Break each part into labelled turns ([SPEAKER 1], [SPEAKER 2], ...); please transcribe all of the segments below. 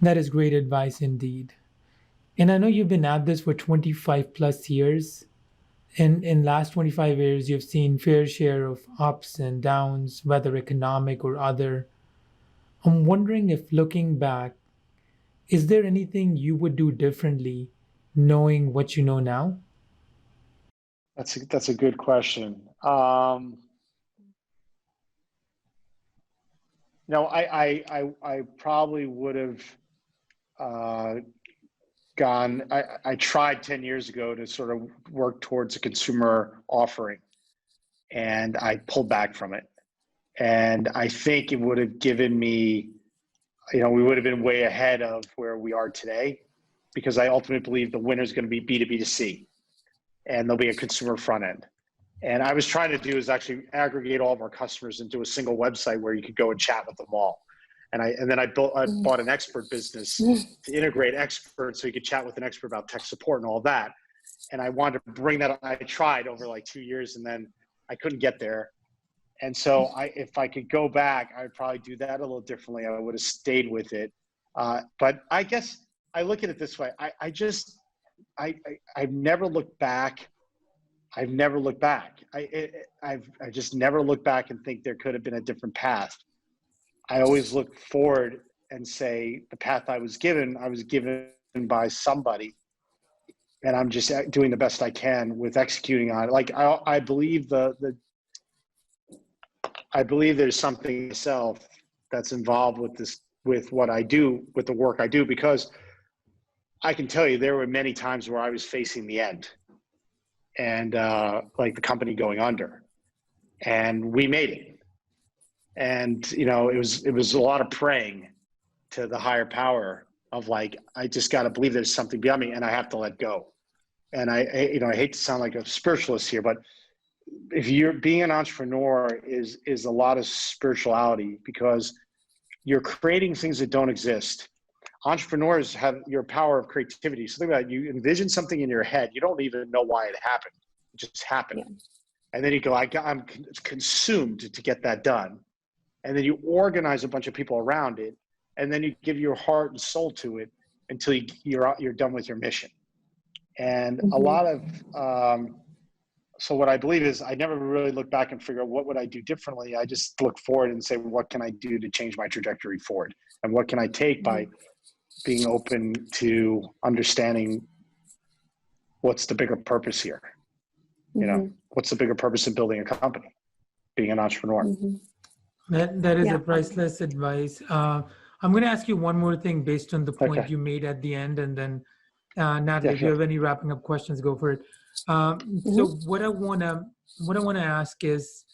[SPEAKER 1] That is great advice indeed. And I know you've been at this for 25 plus years. In last 25 years, you've seen fair share of ups and downs, whether economic or other. I'm wondering if looking back, is there anything you would do differently knowing what you know now?
[SPEAKER 2] That's a good question. No, I probably would have uh, gone. I tried 10 years ago to sort of work towards a consumer offering, and I pulled back from it. And I think it would have given me, we would have been way ahead of where we are today, because I ultimately believe the winner is going to be B2B2C, and there'll be a consumer front end. And I was trying to do is actually aggregate all of our customers into a single website where you could go and chat with them all. And then I bought an expert business to integrate experts so you could chat with an expert about tech support and all that. And I wanted to bring that. I tried over like 2 years, and then I couldn't get there. And so if I could go back, I'd probably do that a little differently. I would have stayed with it. But I guess I look at it this way. I've never looked back. I've never looked back. I just never looked back and think there could have been a different path. I always look forward and say the path I was given by somebody, and I'm just doing the best I can with executing on it. Like I believe I believe there's something myself that's involved with this, with what I do, with the work I do, because I can tell you there were many times where I was facing the end, and like the company going under, and we made it. And it was a lot of praying to the higher power of like, I just got to believe there's something beyond me, and I have to let go. And I hate to sound like a spiritualist here, but if you're being an entrepreneur is a lot of spirituality, because you're creating things that don't exist. Entrepreneurs have your power of creativity. So think about it, you envision something in your head, you don't even know why it happened. It just happened. Yeah. And then you go, I'm consumed to get that done. And then you organize a bunch of people around it, and then you give your heart and soul to it until you're done with your mission. And a lot of so what I believe is I never really look back and figure out what would I do differently. I just look forward and say, what can I do to change my trajectory forward? And what can I take by being open to understanding what's the bigger purpose here? What's the bigger purpose of building a company, being an entrepreneur?
[SPEAKER 1] That is a priceless advice. I'm going to ask you one more thing based on the point you made at the end, and then Natalie, if you have any wrapping up questions, go for it. So what I want to ask is,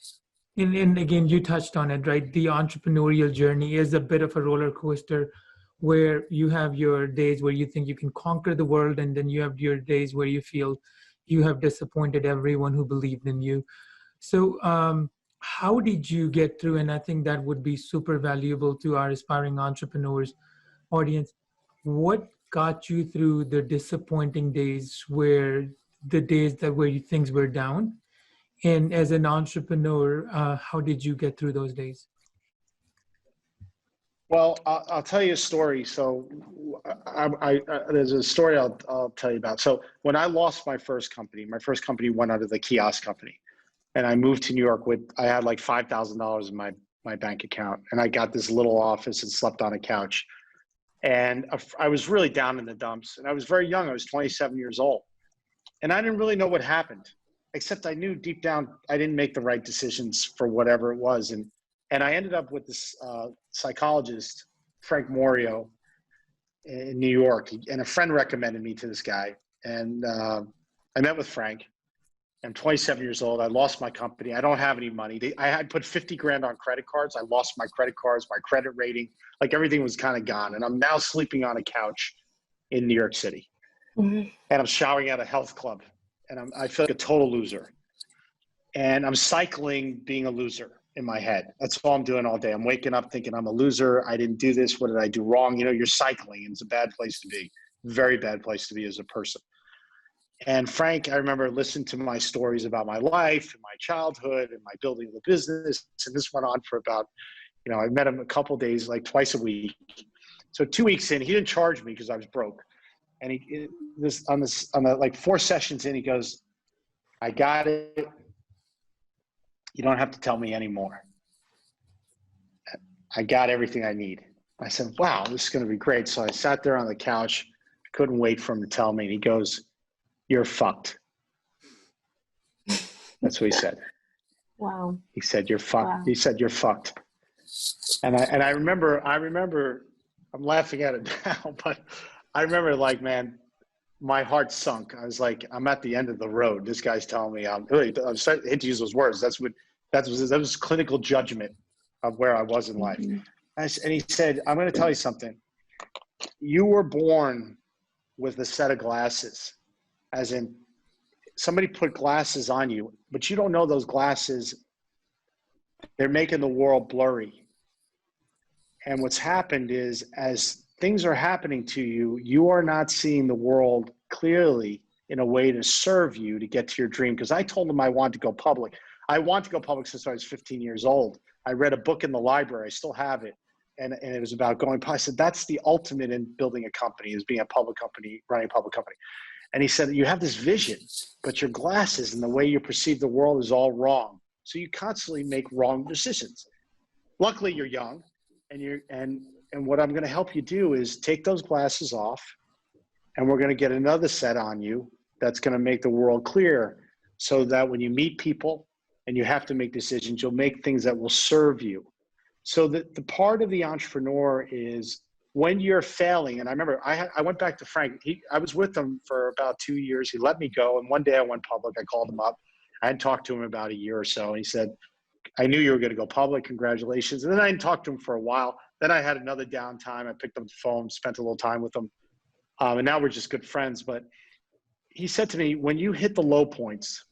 [SPEAKER 1] and again, you touched on it, right? The entrepreneurial journey is a bit of a roller coaster, where you have your days where you think you can conquer the world, and then you have your days where you feel you have disappointed everyone who believed in you. So how did you get through? And I think that would be super valuable to our aspiring entrepreneurs audience. What got you through the disappointing days, where the days where things were down? And as an entrepreneur, how did you get through those days?
[SPEAKER 2] Well, I'll tell you a story. So there's a story I'll tell you about. So when I lost my first company went under the kiosk company. And I moved to New York I had like $5,000 in my bank account. And I got this little office and slept on a couch. And I was really down in the dumps. And I was very young. I was 27 years old. And I didn't really know what happened, except I knew deep down I didn't make the right decisions for whatever it was. And I ended up with this psychologist, Frank Morio, in New York. And a friend recommended me to this guy. And I met with Frank. I'm 27 years old. I lost my company. I don't have any money. I had put 50 grand on credit cards. I lost my credit cards, my credit rating, like everything was kind of gone. And I'm now sleeping on a couch in New York City. And I'm showering at a health club. And I feel like a total loser. And I'm cycling being a loser in my head. That's all I'm doing all day. I'm waking up thinking I'm a loser. I didn't do this. What did I do wrong? You're cycling, and it's a bad place to be. Very bad place to be as a person. And Frank, I remember listening to my stories about my life and my childhood and my building the business. And this went on for about, I met him a couple of days, like twice a week. So 2 weeks in, he didn't charge me because I was broke. And on the like 4 sessions in, he goes, I got it. You don't have to tell me anymore. I got everything I need. I said, wow, this is going to be great. So I sat there on the couch. I couldn't wait for him to tell me. And he goes, you're fucked. That's what he said.
[SPEAKER 3] Wow.
[SPEAKER 2] He said, you're fucked.
[SPEAKER 3] Wow.
[SPEAKER 2] He said, you're fucked. And I remember, I'm laughing at it now, but I remember like, man, my heart sunk. I was like, I'm at the end of the road. This guy's telling me I'm starting to hate to use those words. That was clinical judgment of where I was in life.
[SPEAKER 3] Mm-hmm.
[SPEAKER 2] And he said, I'm going to tell you something. You were born with a set of glasses, as in somebody put glasses on you, but you don't know those glasses. They're making the world blurry. And what's happened is, as things are happening to you, you are not seeing the world clearly in a way to serve you to get to your dream. Because I told him I wanted to go public. I wanted to go public since I was 15 years old. I read a book in the library. I still have it. And it was about going public. I said, that's the ultimate in building a company, is being a public company, running a public company. And he said, you have this vision, but your glasses and the way you perceive the world is all wrong. So you constantly make wrong decisions. Luckily, you're young, and what I'm going to help you do is take those glasses off, and we're going to get another set on you that's going to make the world clear, so that when you meet people and you have to make decisions, you'll make things that will serve you. So the part of the entrepreneur is when you're failing, and I remember I went back to Frank. I was with him for about 2 years. He let me go, and one day I went public. I called him up. I hadn't talked to him about a year or so, and he said, I knew you were going to go public. Congratulations. And then I didn't talk to him for a while. Then I had another downtime. I picked up the phone, spent a little time with him. And now we're just good friends. But he said to me, when you hit the low points,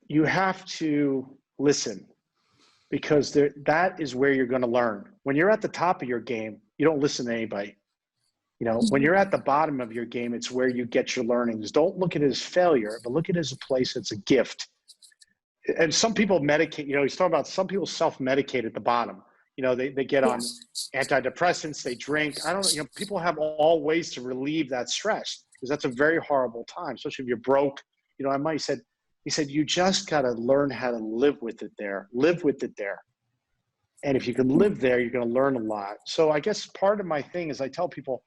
[SPEAKER 2] you have to listen, because that is where you're going to learn. When you're at the top of your game, you don't listen to anybody. You know, when you're at the bottom of your game, it's where you get your learnings. Don't look at it as failure, but look at it as a place that's a gift. And some people medicate, he's talking about some people self-medicate at the bottom. They get on antidepressants, they drink. People have all ways to relieve that stress, because that's a very horrible time, especially if you're broke. He said, you just got to learn how to live with it there. And if you can live there, you're going to learn a lot. So I guess part of my thing is I tell people,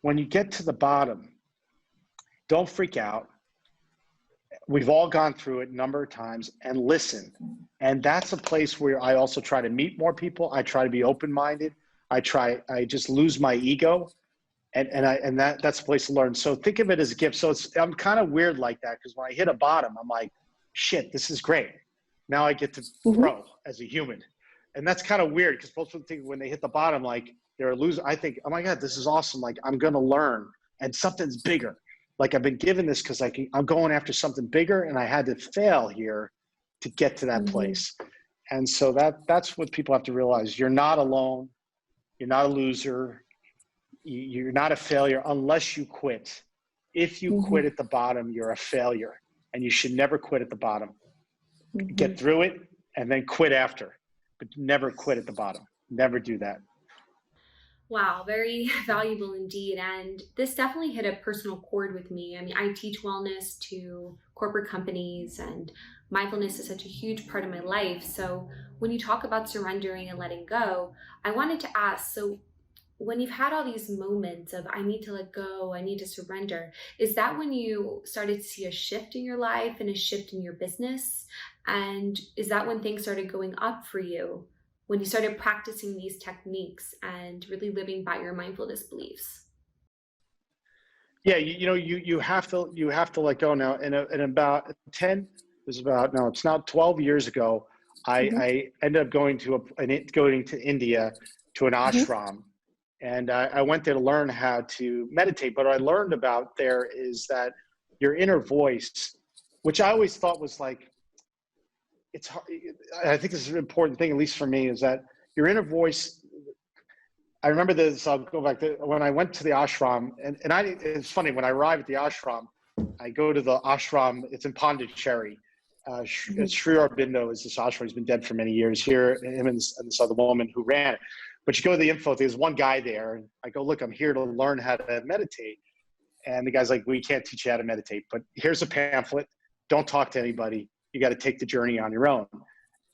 [SPEAKER 2] when you get to the bottom, don't freak out. We've all gone through it a number of times, and listen. And that's a place where I also try to meet more people. I try to be open-minded. I just lose my ego. And that's a place to learn. So think of it as a gift. So I'm kind of weird like that, because when I hit a bottom, I'm like, shit, this is great. Now I get to grow as a human. And that's kind of weird, because most people think when they hit the bottom, like they're a loser. I think, oh my God, this is awesome. Like, I'm going to learn, and something's bigger. Like, I've been given this because I'm going after something bigger, and I had to fail here to get to that place. And so that's what people have to realize. You're not alone. You're not a loser. You're not a failure unless you quit. If you quit at the bottom, you're a failure, and you should never quit at the bottom. Get through it and then quit after, but never quit at the bottom. Never do that.
[SPEAKER 3] Wow, very valuable indeed. And this definitely hit a personal chord with me. I mean, I teach wellness to corporate companies, and mindfulness is such a huge part of my life. So when you talk about surrendering and letting go, I wanted to ask, so when you've had all these moments of, I need to let go, I need to surrender, is that when you started to see a shift in your life and a shift in your business? And is that when things started going up for you, when you started practicing these techniques and really living by your mindfulness beliefs?
[SPEAKER 2] Yeah, you have to let go now. And about 12 years ago, I ended up going to India to an ashram, and I went there to learn how to meditate. But what I learned about there is that your inner voice, which I always thought was like, it's hard. I think this is an important thing, at least for me, is that your inner voice. I remember this. I'll go back to when I went to the ashram, and it's funny, when I arrive at the ashram, I go to the ashram. It's in Pondicherry. Sri Aurobindo is this ashram. He's been dead for many years. Here, him and this other woman who ran it. But you go to the info, there's one guy there, and I go, look, I'm here to learn how to meditate. And the guy's like, we can't teach you how to meditate, but here's a pamphlet. Don't talk to anybody. You got to take the journey on your own.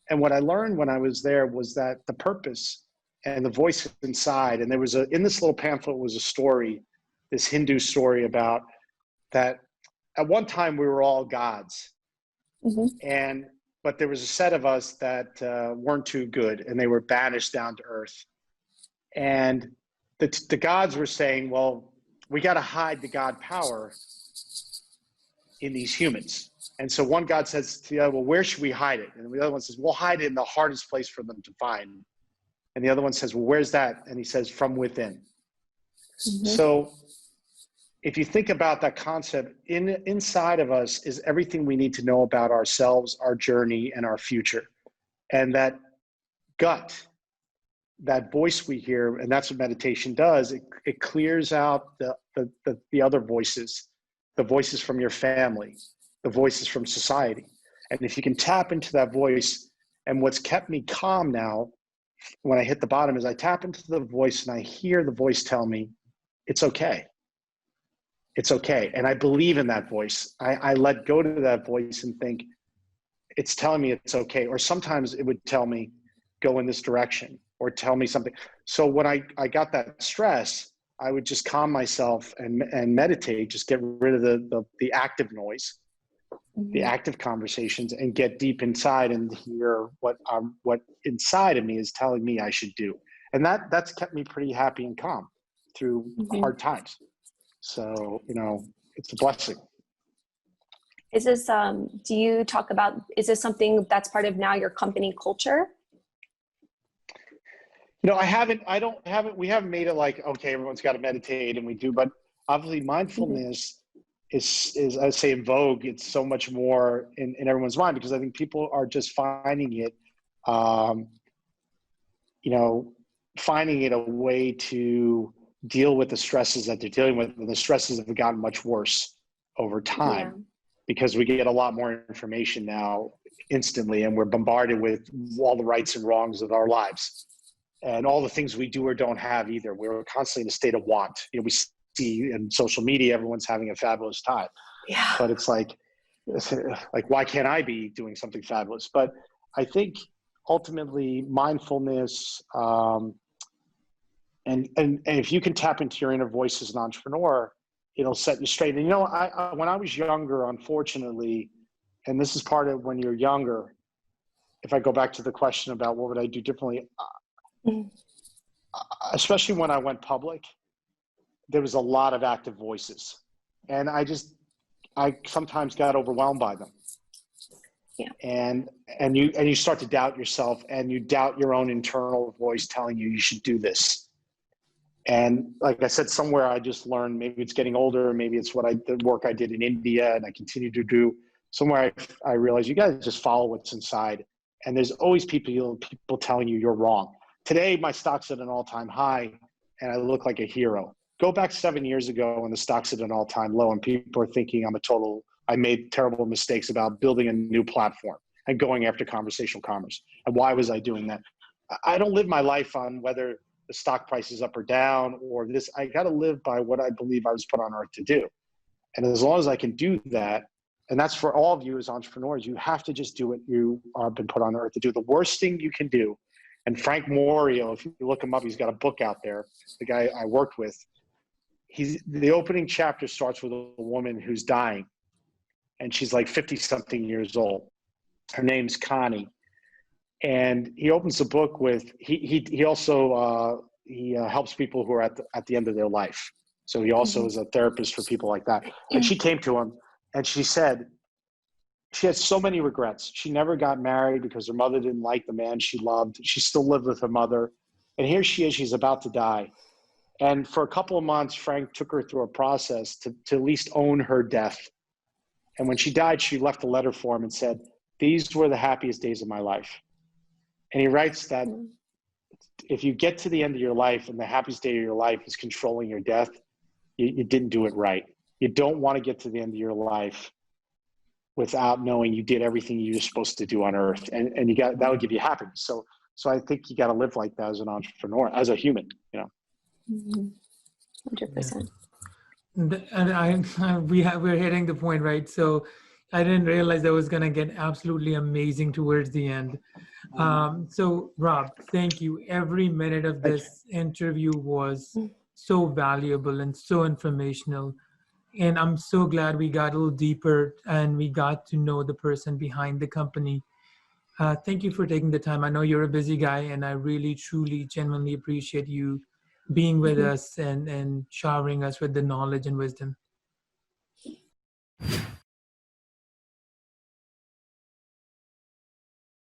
[SPEAKER 2] And what I learned when I was there was that the purpose and the voice inside, and there was in this little pamphlet was a story, this Hindu story about that at one time we were all gods. But there was a set of us that weren't too good, and they were banished down to earth. And the gods were saying, well, we got to hide the God power in these humans. And so one God says to the other, well, where should we hide it? And the other one says, we'll hide it in the hardest place for them to find. And the other one says, well, where's that? And he says, from within. So if you think about that concept, inside of us is everything we need to know about ourselves, our journey, and our future. And that gut, that voice we hear, and that's what meditation does, it clears out the other voices, the voices from your family, the voices from society. And if you can tap into that voice, and what's kept me calm now when I hit the bottom is I tap into the voice and I hear the voice tell me, it's okay. It's okay. And I believe in that voice. I let go to that voice and think, it's telling me it's okay. Or sometimes it would tell me, go in this direction, or tell me something. So when I got that stress, I would just calm myself and meditate, just get rid of the active noise, the active conversations, and get deep inside and hear what inside of me is telling me I should do. And that's kept me pretty happy and calm through hard times. So, it's a blessing.
[SPEAKER 4] Is this, do you talk about, is this something that's part of now your company culture?
[SPEAKER 2] We haven't made it like, okay, everyone's got to meditate and we do, but obviously mindfulness is, I would say, in vogue. It's so much more in everyone's mind because I think people are just finding it, finding it a way to deal with the stresses that they're dealing with. And the stresses have gotten much worse over time because we get a lot more information now instantly, and we're bombarded with all the rights and wrongs of our lives. And all the things we do or don't have either. We're constantly in a state of want. We see in social media, everyone's having a fabulous time.
[SPEAKER 4] Yeah.
[SPEAKER 2] But it's like, why can't I be doing something fabulous? But I think ultimately mindfulness, and if you can tap into your inner voice as an entrepreneur, it'll set you straight. And when I was younger, unfortunately, and this is part of when you're younger, if I go back to the question about what would I do differently, especially when I went public, there was a lot of active voices, and I sometimes got overwhelmed by them.
[SPEAKER 4] Yeah.
[SPEAKER 2] And you start to doubt yourself, and you doubt your own internal voice telling you should do this. And like I said, somewhere I just learned, maybe it's getting older, maybe it's the work I did in India and I continue to do. Somewhere I realized you got to just follow what's inside, and there's always people telling you you're wrong. Today, my stock's at an all-time high, and I look like a hero. Go back 7 years ago, and the stock's at an all-time low, and people are thinking I made terrible mistakes about building a new platform and going after conversational commerce. And why was I doing that? I don't live my life on whether the stock price is up or down or this. I got to live by what I believe I was put on earth to do. And as long as I can do that, and that's for all of you as entrepreneurs, you have to just do what you have been put on earth to do. The worst thing you can do, and Frank Morio, if you look him up, he's got a book out there, the guy I worked with. The opening chapter starts with a woman who's dying, and she's like 50-something years old. Her name's Connie. And he opens the book with, he also helps people who are at the end of their life. So he also is a therapist for people like that. And she came to him and she said, she had so many regrets. She never got married because her mother didn't like the man she loved. She still lived with her mother. And here she is, she's about to die. And for a couple of months, Frank took her through a process to at least own her death. And when she died, she left a letter for him and said, "These were the happiest days of my life." And he writes that if you get to the end of your life and the happiest day of your life is controlling your death, you didn't do it right. You don't want to get to the end of your life without knowing you did everything you were supposed to do on earth. And that would give you happiness. So I think you got to live like that as an entrepreneur, as a human, you know.
[SPEAKER 4] 100%.
[SPEAKER 1] And we're hitting the point, right? So I didn't realize that was going to get absolutely amazing towards the end. So Rob, thank you. Every minute of this interview was so valuable and so informational. And I'm so glad we got a little deeper and we got to know the person behind the company. Thank you for taking the time. I know you're a busy guy, and I really, truly, genuinely appreciate you being with us and showering us with the knowledge and wisdom.